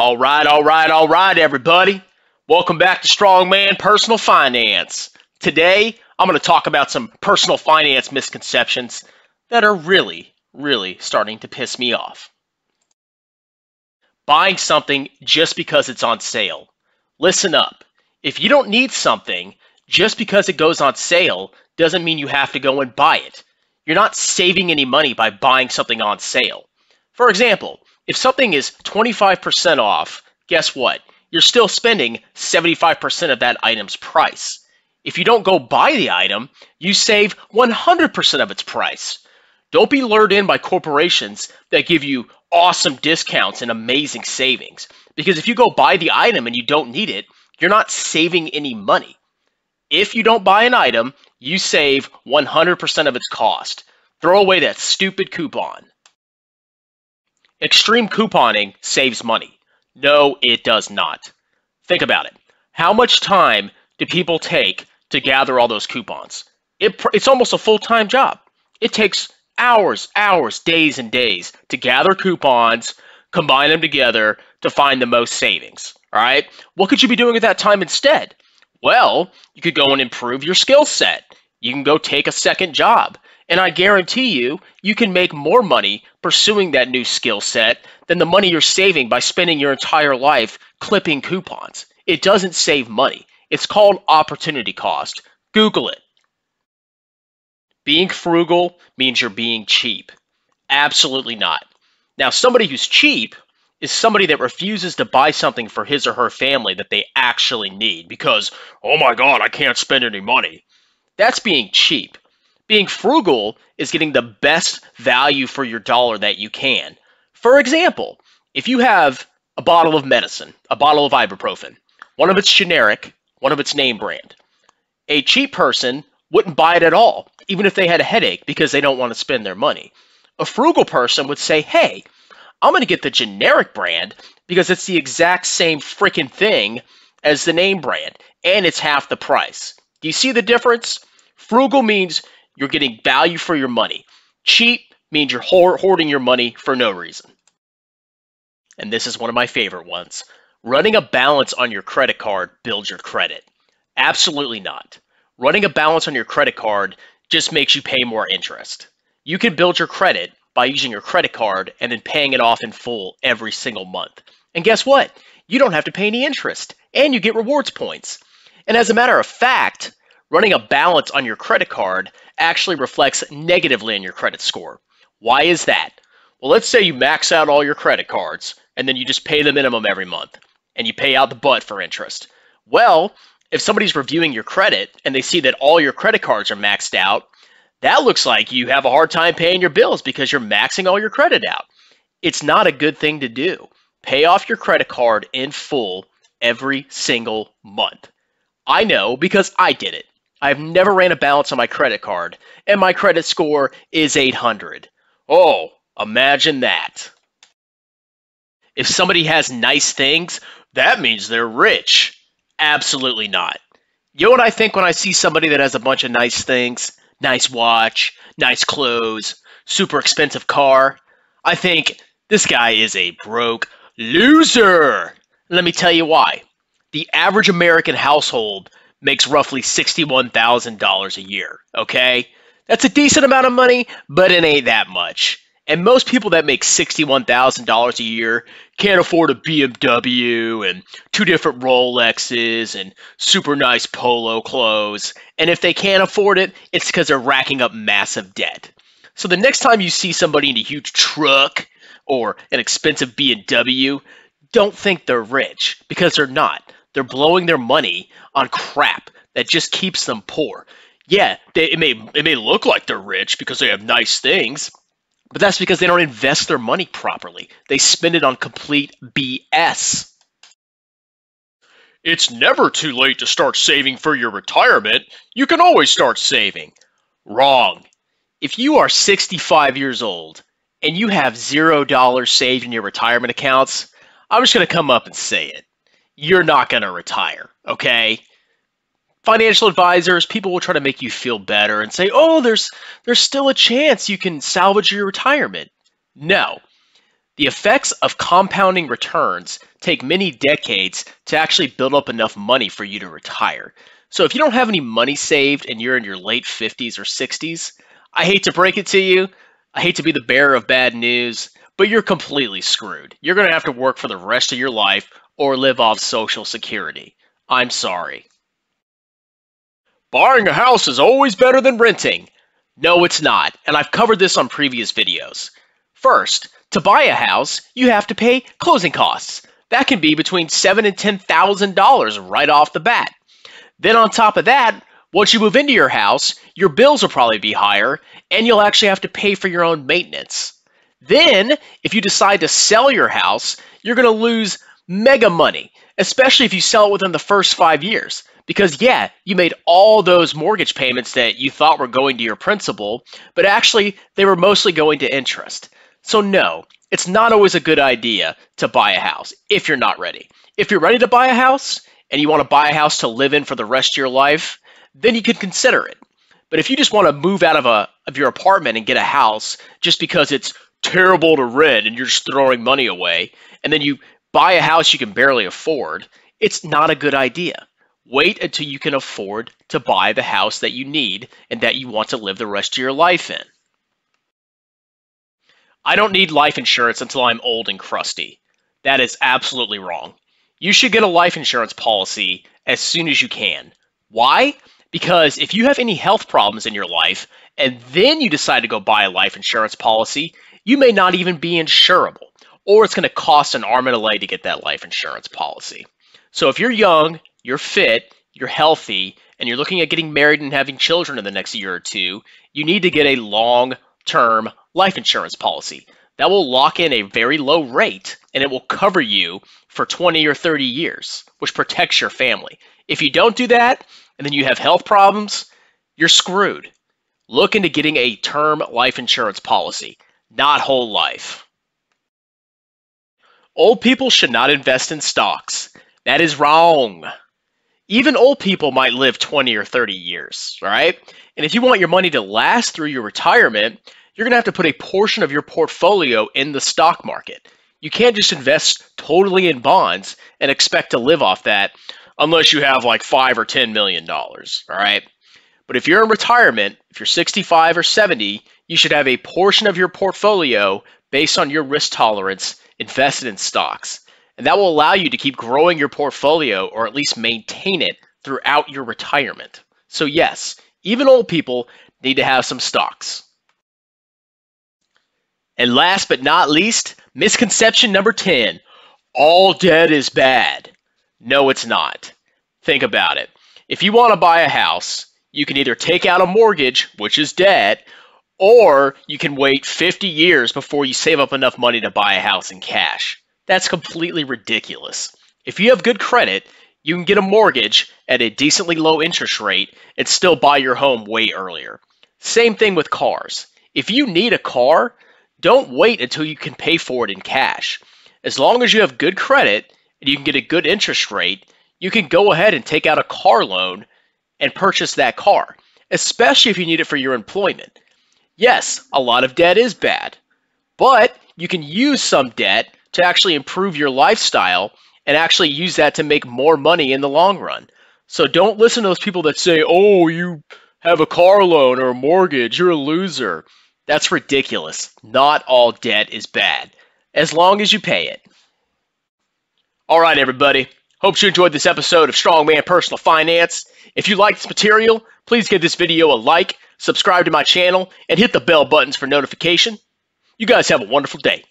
All right, everybody. Welcome back to Strongman Personal Finance. Today, I'm going to talk about some personal finance misconceptions that are really starting to piss me off. Buying something just because it's on sale. Listen up. If you don't need something, just because it goes on sale doesn't mean you have to go and buy it. You're not saving any money by buying something on sale. For example, if something is 25% off, guess what? You're still spending 75% of that item's price. If you don't go buy the item, you save 100% of its price. Don't be lured in by corporations that give you awesome discounts and amazing savings. Because if you go buy the item and you don't need it, you're not saving any money. If you don't buy an item, you save 100% of its cost. Throw away that stupid coupon. Extreme couponing saves money. No, it does not. Think about it. How much time do people take to gather all those coupons? It's almost a full-time job. It takes hours, days and days to gather coupons, combine them together to find the most savings. All right? What could you be doing at that time instead? Well, you could go and improve your skill set. You can go take a second job. And I guarantee you, you can make more money pursuing that new skill set than the money you're saving by spending your entire life clipping coupons. It doesn't save money. It's called opportunity cost. Google it. Being frugal means you're being cheap. Absolutely not. Now, somebody who's cheap is somebody that refuses to buy something for his or her family that they actually need because, oh my God, I can't spend any money. That's being cheap. Being frugal is getting the best value for your dollar that you can. For example, if you have a bottle of medicine, a bottle of ibuprofen, one of it's generic, one of it's name brand, a cheap person wouldn't buy it at all, even if they had a headache because they don't want to spend their money. A frugal person would say, hey, I'm going to get the generic brand because it's the exact same freaking thing as the name brand, and it's half the price. Do you see the difference? Frugal means you're getting value for your money. Cheap means you're hoarding your money for no reason. And this is one of my favorite ones. Running a balance on your credit card builds your credit. Absolutely not. Running a balance on your credit card just makes you pay more interest. You can build your credit by using your credit card and then paying it off in full every single month. And guess what? You don't have to pay any interest, and you get rewards points. And as a matter of fact, running a balance on your credit card actually reflects negatively on your credit score. Why is that? Well, let's say you max out all your credit cards and then you just pay the minimum every month and you pay out the butt for interest. Well, if somebody's reviewing your credit and they see that all your credit cards are maxed out, that looks like you have a hard time paying your bills because you're maxing all your credit out. It's not a good thing to do. Pay off your credit card in full every single month. I know because I did it. I've never ran a balance on my credit card, and my credit score is 800. Oh, imagine that. If somebody has nice things, that means they're rich. Absolutely not. You know what I think when I see somebody that has a bunch of nice things? Nice watch, nice clothes, super expensive car. I think this guy is a broke loser. Let me tell you why. The average American household makes roughly $61,000 a year, okay? That's a decent amount of money, but it ain't that much. And most people that make $61,000 a year can't afford a BMW and 2 different Rolexes and super nice polo clothes. And if they can't afford it, it's because they're racking up massive debt. So the next time you see somebody in a huge truck or an expensive BMW, don't think they're rich, because they're not. They're blowing their money on crap that just keeps them poor. Yeah, it may look like they're rich because they have nice things, but that's because they don't invest their money properly. They spend it on complete BS. It's never too late to start saving for your retirement. You can always start saving. Wrong. If you are 65 years old and you have $0 saved in your retirement accounts, I'm just going to come up and say it. You're not going to retire, okay? Financial advisors, people will try to make you feel better and say, oh, there's still a chance you can salvage your retirement. No. The effects of compounding returns take many decades to actually build up enough money for you to retire. So if you don't have any money saved and you're in your late 50s or 60s, I hate to break it to you, I hate to be the bearer of bad news, but you're completely screwed. You're going to have to work for the rest of your life or live off Social Security. I'm sorry. Buying a house is always better than renting. No, it's not, and I've covered this on previous videos. First, to buy a house, you have to pay closing costs. That can be between $7,000 and $10,000 right off the bat. Then on top of that, once you move into your house, your bills will probably be higher, and you'll actually have to pay for your own maintenance. Then, if you decide to sell your house, you're going to lose mega money, especially if you sell it within the first 5 years. Because yeah, you made all those mortgage payments that you thought were going to your principal, but actually they were mostly going to interest. So no, it's not always a good idea to buy a house if you're not ready. If you're ready to buy a house and you want to buy a house to live in for the rest of your life, then you could consider it. But if you just want to move out of your apartment and get a house just because it's terrible to rent and you're just throwing money away, and then you buy a house you can barely afford, it's not a good idea. Wait until you can afford to buy the house that you need and that you want to live the rest of your life in. I don't need life insurance until I'm old and crusty. That is absolutely wrong. You should get a life insurance policy as soon as you can. Why? Because if you have any health problems in your life and then you decide to go buy a life insurance policy, you may not even be insurable, or it's going to cost an arm and a leg to get that life insurance policy. So if you're young, you're fit, you're healthy, and you're looking at getting married and having children in the next year or two, you need to get a long-term life insurance policy. That will lock in a very low rate, and it will cover you for 20 or 30 years, which protects your family. If you don't do that, and then you have health problems, you're screwed. Look into getting a term life insurance policy, not whole life. Old people should not invest in stocks. That is wrong. Even old people might live 20 or 30 years, all right? And if you want your money to last through your retirement, you're going to have to put a portion of your portfolio in the stock market. You can't just invest totally in bonds and expect to live off that unless you have like $5 or $10 million, all right? But if you're in retirement, if you're 65 or 70, you should have a portion of your portfolio based on your risk tolerance invested in stocks. And that will allow you to keep growing your portfolio or at least maintain it throughout your retirement. So yes, even old people need to have some stocks. And last but not least, misconception number 10, all debt is bad. No, it's not. Think about it. If you want to buy a house, you can either take out a mortgage, which is debt, or you can wait 50 years before you save up enough money to buy a house in cash. That's completely ridiculous. If you have good credit, you can get a mortgage at a decently low interest rate and still buy your home way earlier. Same thing with cars. If you need a car, don't wait until you can pay for it in cash. As long as you have good credit and you can get a good interest rate, you can go ahead and take out a car loan and purchase that car, especially if you need it for your employment. Yes, a lot of debt is bad, but you can use some debt to actually improve your lifestyle and actually use that to make more money in the long run. So don't listen to those people that say, oh, you have a car loan or a mortgage, you're a loser. That's ridiculous. Not all debt is bad, as long as you pay it. All right, everybody. Hope you enjoyed this episode of Strongman Personal Finance. If you like this material, please give this video a like, subscribe to my channel, and hit the bell buttons for notification. You guys have a wonderful day.